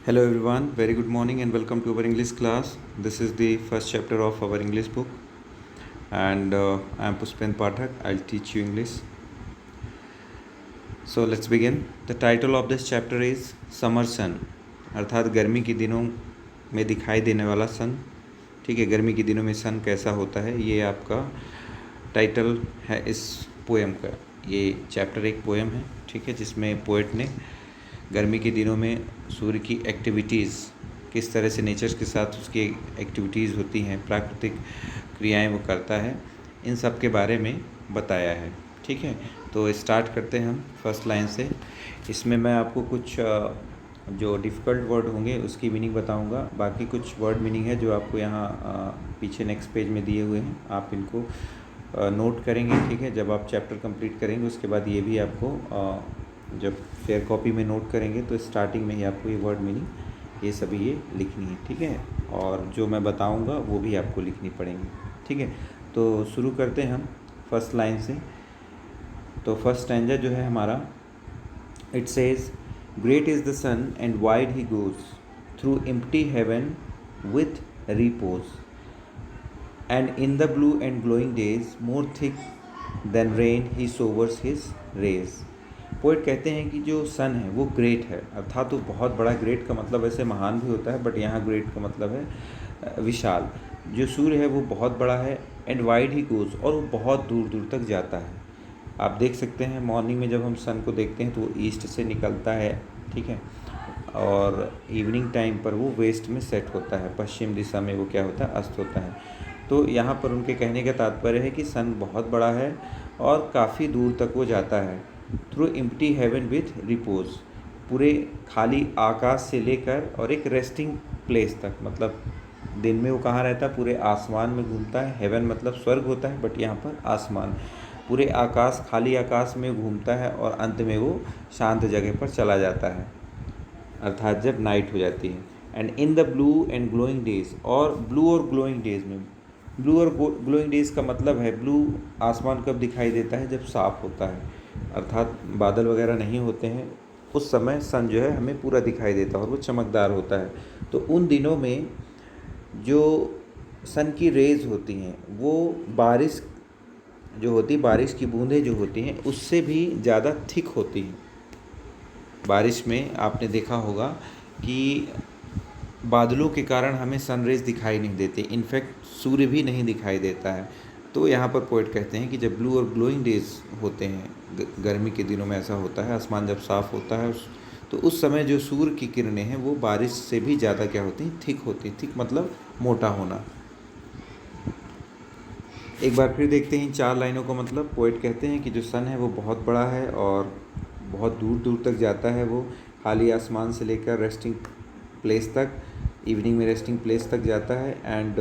Hello everyone, very good morning and welcome to our English class. This is the first chapter of our English book and I am Pushpen Pathak. I'll teach you English. So let's begin. The title of this chapter is Summer Sun, अर्थात गर्मी के दिनों में दिखाई देने वाला सन. ठीक है, गर्मी के दिनों में सन कैसा होता है, ये आपका टाइटल है इस पोएम का. ये चैप्टर एक पोएम है, ठीक है, जिसमें पोएट ने गर्मी के दिनों में सूर्य की एक्टिविटीज़, किस तरह से नेचर के साथ उसकी एक्टिविटीज़ होती हैं, प्राकृतिक क्रियाएं वो करता है, इन सब के बारे में बताया है. ठीक है, तो स्टार्ट करते हैं हम फर्स्ट लाइन से. इसमें मैं आपको कुछ जो डिफ़िकल्ट वर्ड होंगे उसकी मीनिंग बताऊंगा. बाकी कुछ वर्ड मीनिंग है जो आपको यहाँ पीछे नेक्स्ट पेज में दिए हुए हैं, आप इनको नोट करेंगे. ठीक है, जब आप चैप्टर कंप्लीट करेंगे उसके बाद ये भी आपको जब फेयर कॉपी में नोट करेंगे तो स्टार्टिंग में ही आपको ये वर्ड मीनिंग ये सभी ये लिखनी है. ठीक है, और जो मैं बताऊंगा वो भी आपको लिखनी पड़ेंगी. ठीक है, तो शुरू करते हैं हम फर्स्ट लाइन से. तो फर्स्ट स्टैंजा जो है हमारा, it says great is the sun and wide he goes through empty heaven with repose and in the blue and glowing days more thick than rain he showers his rays. Poet कहते हैं कि जो सन है वो great है, अर्थात वो बहुत बड़ा. ग्रेट का मतलब ऐसे महान भी होता है, बट यहाँ ग्रेट का मतलब है विशाल. जो सूर्य है वो बहुत बड़ा है. एंड वाइड ही गोज़, और वो बहुत दूर दूर तक जाता है. आप देख सकते हैं मॉर्निंग में जब हम सन को देखते हैं तो वो ईस्ट से निकलता है. ठीक है, और इवनिंग टाइम पर वो वेस्ट में सेट होता है, पश्चिम दिशा में वो क्या होता है, अस्त होता है. तो यहाँ पर उनके कहने का तात्पर्य है कि सन बहुत बड़ा है और काफ़ी दूर तक वो जाता है. Through empty heaven with repose, पूरे खाली आकाश से लेकर और एक रेस्टिंग प्लेस तक. मतलब दिन में वो कहाँ रहता है, पूरे आसमान में घूमता है. हेवन मतलब स्वर्ग होता है, बट यहाँ पर आसमान, पूरे आकाश, खाली आकाश में घूमता है और अंत में वो शांत जगह पर चला जाता है, अर्थात जब नाइट हो जाती है. And in the blue and glowing days, और ब्लू और ग्लोइंग डेज में, ब्लू और ग्लोइंग डेज का मतलब है ब्लू आसमान कब दिखाई देता है, जब साफ़ होता है, अर्थात बादल वगैरह नहीं होते हैं, उस समय सन जो है हमें पूरा दिखाई देता है और वो चमकदार होता है. तो उन दिनों में जो सन की रेज़ होती हैं वो बारिश जो होती, बारिश की बूंदें जो होती हैं उससे भी ज़्यादा थिक होती हैं. बारिश में आपने देखा होगा कि बादलों के कारण हमें सनरेज दिखाई नहीं देते, इनफैक्ट सूर्य भी नहीं दिखाई देता है. तो यहाँ पर पोएट कहते हैं कि जब ब्लू और ग्लोइंग डेज होते हैं, गर्मी के दिनों में ऐसा होता है, आसमान जब साफ़ होता है तो उस समय जो सूर्य की किरणें हैं वो बारिश से भी ज़्यादा क्या होती हैं, थिक होती हैं. थिक मतलब मोटा होना. एक बार फिर देखते हैं इन 4 लाइनों का मतलब. पोएट कहते हैं कि जो सन है वो बहुत बड़ा है और बहुत दूर दूर तक जाता है. वो खाली आसमान से लेकर रेस्टिंग प्लेस तक, इवनिंग में रेस्टिंग प्लेस तक जाता है. एंड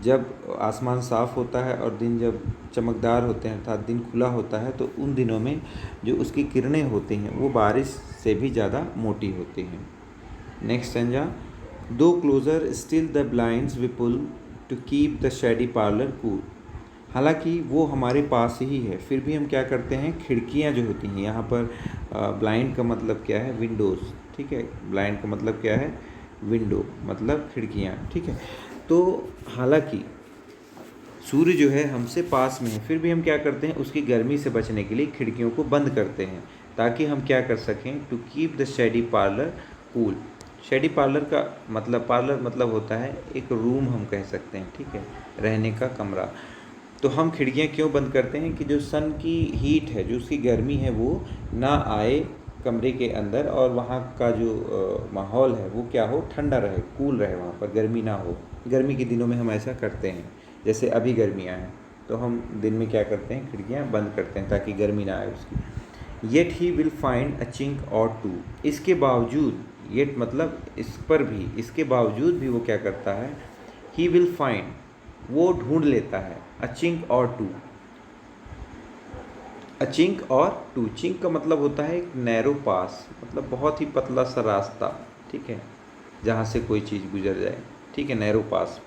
जब आसमान साफ़ होता है और दिन जब चमकदार होते हैं, अर्थात दिन खुला होता है, तो उन दिनों में जो उसकी किरणें होती हैं वो बारिश से भी ज़्यादा मोटी होती हैं. Next stanza, though closer still the blinds we pull to keep the shady parlour cool. हालांकि वो हमारे पास ही है, फिर भी हम क्या करते हैं, खिड़कियां जो होती हैं, यहाँ पर ब्लाइंड का मतलब क्या है, विंडोज़. ठीक है, ब्लाइंड का मतलब क्या है, विंडो मतलब खिड़कियाँ. ठीक है, तो हालांकि सूर्य जो है हमसे पास में है, फिर भी हम क्या करते हैं, उसकी गर्मी से बचने के लिए खिड़कियों को बंद करते हैं ताकि हम क्या कर सकें, to keep the shady parlour cool. Shady parlour का मतलब, पार्लर मतलब होता है एक रूम हम कह सकते हैं. ठीक है, रहने का कमरा. तो हम खिड़कियाँ क्यों बंद करते हैं कि जो सन की हीट है, जो उसकी गर्मी है, वो ना आए कमरे के अंदर और वहाँ का जो माहौल है वो क्या हो, ठंडा रहे, कूल रहे, वहाँ पर गर्मी ना हो. गर्मी के दिनों में हम ऐसा करते हैं. जैसे अभी गर्मियाँ हैं तो हम दिन में क्या करते हैं, खिड़कियाँ बंद करते हैं ताकि गर्मी ना आए उसकी. Yet he will find a chink और टू, इसके बावजूद, येट मतलब इस पर भी, इसके बावजूद भी वो क्या करता है, ही विल फाइंड, वो ढूंढ लेता है, अ चिंक और टू. अ चिंक और टू, चिंक का मतलब होता है एक नैरो पास, मतलब बहुत ही पतला सा रास्ता. ठीक है, जहाँ से कोई चीज़ गुजर जाए. ठीक है, नैरो पास.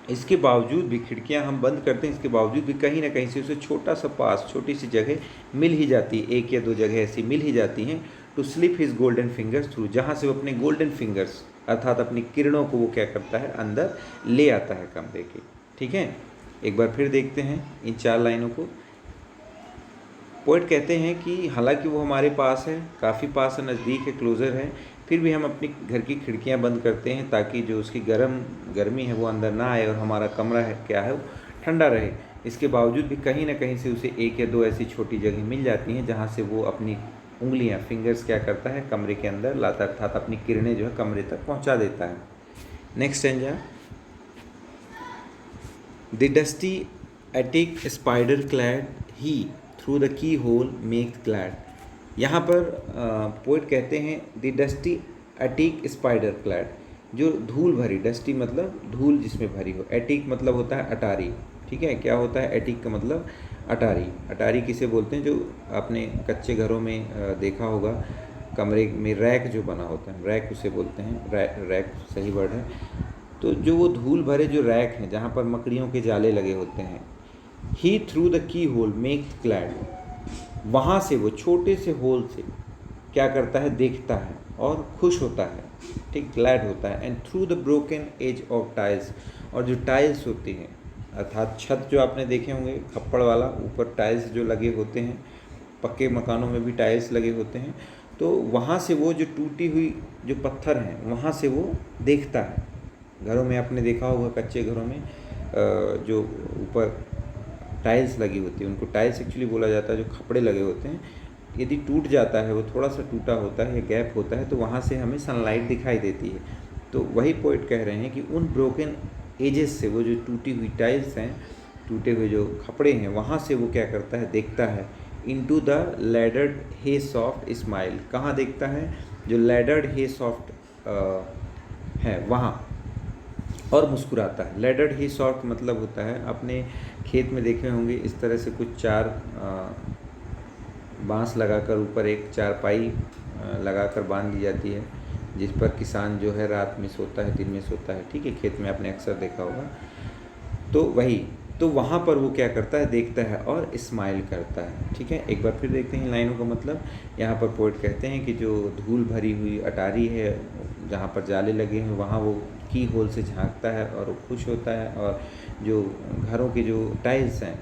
इसके बावजूद भी खिड़कियाँ हम बंद करते हैं, इसके बावजूद भी कहीं ना कहीं से उसे छोटा सा पास, छोटी सी जगह मिल ही जाती है, 1 या 2 जगह ऐसी मिल ही जाती हैं to slip his golden fingers through, जहाँ से वो अपने गोल्डन फिंगर्स अर्थात अपनी किरणों को वो क्या करता है, अंदर ले आता है कमरे के। ठीक है, एक बार फिर देखते हैं इन 4 लाइनों को। पोएट कहते हैं कि हालांकि वो हमारे पास है, काफ़ी पास है, नज़दीक है, क्लोज़र है, फिर भी हम अपनी घर की खिड़कियां बंद करते हैं ताकि जो उसकी गर्मी है वो अंदर ना आए और हमारा कमरा है क्या है वो ठंडा रहे। इसके बावजूद भी कहीं ना कहीं से उसे 1 या 2 ऐसी छोटी जगह मिल जाती हैं जहाँ से वो अपनी उंगलियां, फिंगर्स क्या करता है, कमरे के अंदर लाता, अर्थात अपनी किरणें जो है कमरे तक पहुँचा देता है। Next stanza. The dusty attic spider clad he through the keyhole make glad. यहाँ पर पोइट कहते हैं the dusty attic spider clad, जो धूल भरी, डस्टी मतलब धूल जिसमें भरी हो, एटिक मतलब होता है अटारी। ठीक है, क्या होता है एटिक का मतलब अटारी। अटारी किसे बोलते हैं, जो आपने कच्चे घरों में देखा होगा, कमरे में रैक जो बना होता है, रैक उसे बोलते हैं, रैक सही वर्ड है। तो जो वो धूल भरे जो रैक हैं जहाँ पर मकड़ियों के जाले लगे होते हैं, he through the keyhole make glad, वहाँ से वो छोटे से होल से क्या करता है, देखता है और खुश होता है, ठीक, ग्लैड होता है। And through the broken edge of tiles, और जो टाइल्स होती हैं अर्थात छत जो आपने देखे होंगे खप्पड़ वाला, ऊपर टाइल्स जो लगे होते हैं, पक्के मकानों में भी टाइल्स लगे होते हैं, तो वहाँ से वो जो टूटी हुई जो पत्थर हैं वहाँ से वो देखता है। घरों में आपने देखा होगा, कच्चे घरों में जो ऊपर टाइल्स लगी होती है, उनको टाइल्स एक्चुअली बोला जाता है, जो खपड़े लगे होते हैं, यदि टूट जाता है, वो थोड़ा सा टूटा होता है या गैप होता है, तो वहाँ से हमें सनलाइट दिखाई देती है। तो वही पोइट कह रहे हैं कि उन ब्रोकन एजेस से, वो जो टूटी हुई टाइल्स हैं, टूटे हुए जो खपड़े हैं, वहाँ से वो क्या करता है, देखता है into the laddered hay soft smile. कहाँ देखता है, जो लैडर्ड हे सॉफ्ट है वहाँ, और मुस्कुराता है। लैडर्ड ही सॉफ्ट मतलब होता है, अपने खेत में देखे होंगे इस तरह से कुछ 4 बांस लगाकर ऊपर एक चारपाई लगाकर बांध दी जाती है, जिस पर किसान जो है रात में सोता है, दिन में सोता है। ठीक है, खेत में आपने अक्सर देखा होगा। तो वही, तो वहाँ पर वो क्या करता है, देखता है और स्माइल करता है। ठीक है, एक बार फिर देखते हैं लाइनों का मतलब। यहाँ पर पोइट कहते हैं कि जो धूल भरी हुई अटारी है जहाँ पर जाले लगे हैं, वहाँ वो की होल से झांकता है और वो खुश होता है। और जो घरों के जो टाइल्स हैं,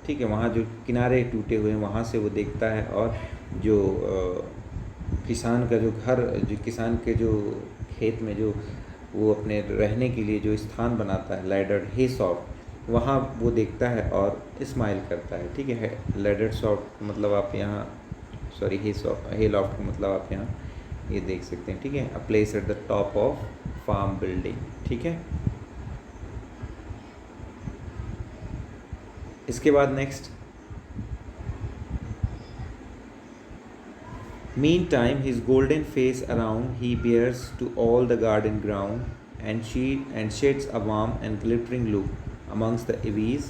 ठीक है, वहाँ जो किनारे टूटे हुए हैं वहाँ से वो देखता है। और जो किसान का जो घर, जो किसान के जो खेत में जो वो अपने रहने के लिए जो स्थान बनाता है, लैडर्ड हे सॉफ्ट, वहाँ वो देखता है और स्माइल करता है। ठीक है, लैडर्ड सॉफ्ट मतलब आप यहाँ, sorry, hay soft, hay loft मतलब आप यहाँ ये देख सकते हैं। ठीक है, a place at the top of farm building. ठीक है, इसके बाद next, mean time his golden face around he bears to all the garden ground and sheds a warm and glittering look amongst the eaves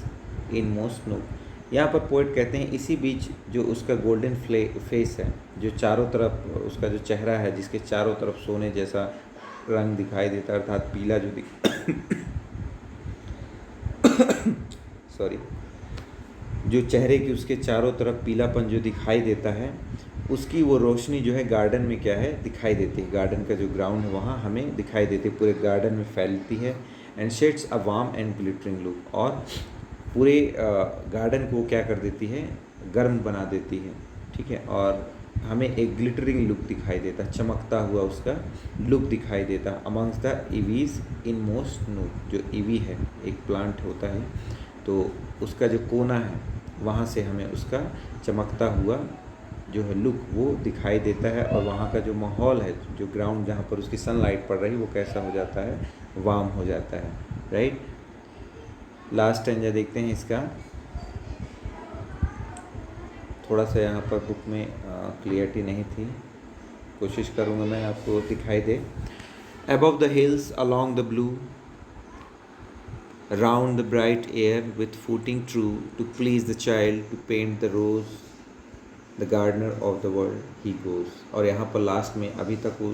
in most nook। यहाँ पर poet कहते हैं इसी बीच जो उसका गोल्डन फेस है, जो चारों तरफ उसका जो चेहरा है, जिसके चारों तरफ सोने जैसा रंग दिखाई देता है, अर्थात पीला जो सॉरी, जो चेहरे की उसके चारों तरफ पीलापन जो दिखाई देता है, उसकी वो रोशनी जो है गार्डन में क्या है, दिखाई देती है। गार्डन का जो ग्राउंड है वहाँ हमें दिखाई देती है, पूरे गार्डन में फैलती है। And shades a warm and glittering look, और पूरे गार्डन को क्या कर देती है, गर्म बना देती है। ठीक है, और हमें एक ग्लिटरिंग लुक दिखाई देता है, चमकता हुआ उसका लुक दिखाई देता है। Amongst the EVs in most nook, जो ईवी है एक प्लांट होता है, तो उसका जो कोना है वहाँ से हमें उसका चमकता हुआ जो है लुक वो दिखाई देता है। और वहाँ का जो माहौल है, जो ग्राउंड जहाँ पर उसकी सनलाइट पड़ रही, वो कैसा हो जाता है, वार्म हो जाता है। राइट, लास्ट स्टैंजा देखते हैं इसका। थोड़ा सा यहाँ पर बुक में क्लियरिटी नहीं थी, कोशिश करूँगा मैं आपको दिखाई दे। Above the hills along the blue, round the bright air with footing true, to please the child, to paint the rose, the gardener of the world he goes। और यहाँ पर लास्ट में अभी तक वो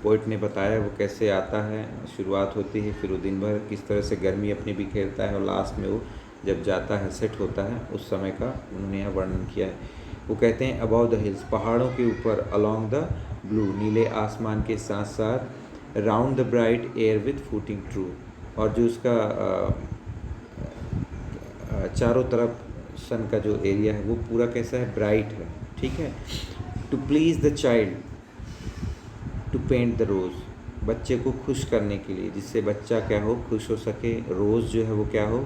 पोइट ने बताया वो कैसे आता है, शुरुआत होती है, फिर वो दिन भर किस तरह से गर्मी अपनी बिखेरता है, और लास्ट में वो जब जाता है, सेट होता है, उस समय का उन्होंने यहाँ वर्णन किया है। वो कहते हैं अबाउ द हिल्स, पहाड़ों के ऊपर, अलोंग द ब्लू, नीले आसमान के साथ साथ, round the bright air with footing true, और जो उसका चारों तरफ सन का जो एरिया है वो पूरा कैसा है, ब्राइट है, ठीक है। To please the child, to paint the rose, बच्चे को खुश करने के लिए, जिससे बच्चा क्या हो, खुश हो सके, रोज़ जो है वो क्या हो,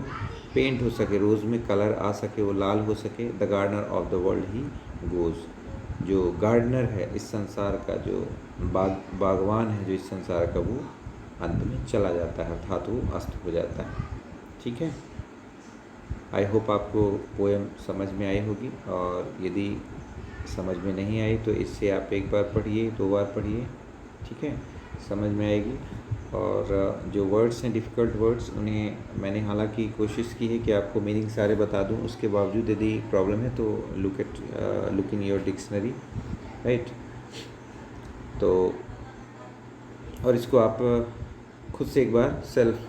पेंट हो सके, रोज़ में कलर आ सके, वो लाल हो सके। The gardener of the world he goes, जो गार्डनर है इस संसार का, जो बागवान है जो इस संसार का, वो अंत में चला जाता है, अर्थात वो अस्त हो जाता है, ठीक है। आई होप आपको पोएम समझ में आई होगी, और यदि समझ में नहीं आई तो इससे आप एक बार पढ़िए, 2 बार पढ़िए, ठीक है, समझ में आएगी। और जो वर्ड्स हैं, डिफ़िकल्ट वर्ड्स, उन्हें मैंने हालांकि कोशिश की है कि आपको मीनिंग सारे बता दूं, उसके बावजूद यदि प्रॉब्लम है तो look in your dictionary, right. तो और इसको आप खुद से एक बार सेल्फ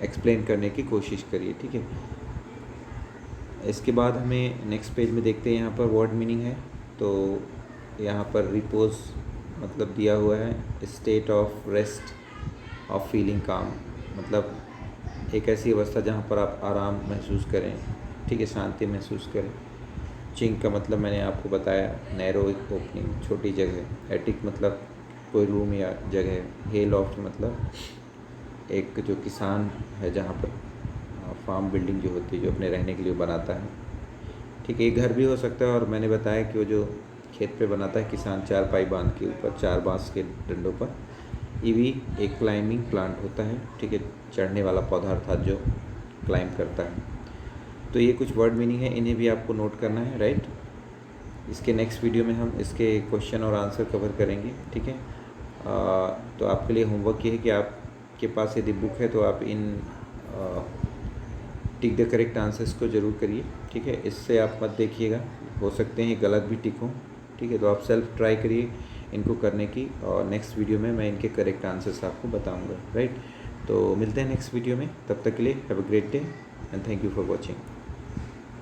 एक्सप्लेन करने की कोशिश करिए, ठीक है। इसके बाद हमें नेक्स्ट पेज में देखते हैं, यहाँ पर वर्ड मीनिंग है। तो यहाँ पर रिपोज मतलब दिया हुआ है, state of rest of feeling काम, मतलब एक ऐसी अवस्था जहाँ पर आप आराम महसूस करें, ठीक है, शांति महसूस करें। चिंक का मतलब मैंने आपको बताया, नैरो ओपनिंग, छोटी जगह। एटिक मतलब कोई रूम या जगह। हे लॉफ्ट मतलब एक जो किसान है, जहाँ पर फार्म बिल्डिंग जो होती है, जो अपने रहने के लिए बनाता है, ठीक है। एक घर भी हो सकता है, और मैंने बताया कि वो जो खेत पे बनाता है किसान, चारपाई बांध के ऊपर, 4 बांस के डंडों पर। ईवी एक क्लाइंबिंग प्लांट होता है, ठीक है, चढ़ने वाला पौधा, अर्थात जो क्लाइंब करता है। तो ये कुछ वर्ड मीनिंग है, इन्हें भी आपको नोट करना है, राइट। इसके नेक्स्ट वीडियो में हम इसके क्वेश्चन और आंसर कवर करेंगे, ठीक है। तो आपके लिए होमवर्क ये है कि आपके पास यदि बुक है तो आप इन टिक द करेक्ट आंसर्स को ज़रूर करिए, ठीक है। इससे आप मत देखिएगा, हो सकते हैं गलत भी टिक हो, ठीक है। तो आप सेल्फ ट्राई करिए इनको करने की, और नेक्स्ट वीडियो में मैं इनके करेक्ट आंसर्स आपको बताऊंगा, राइट। तो मिलते हैं नेक्स्ट वीडियो में, तब तक के लिए have a great day and thank you for watching.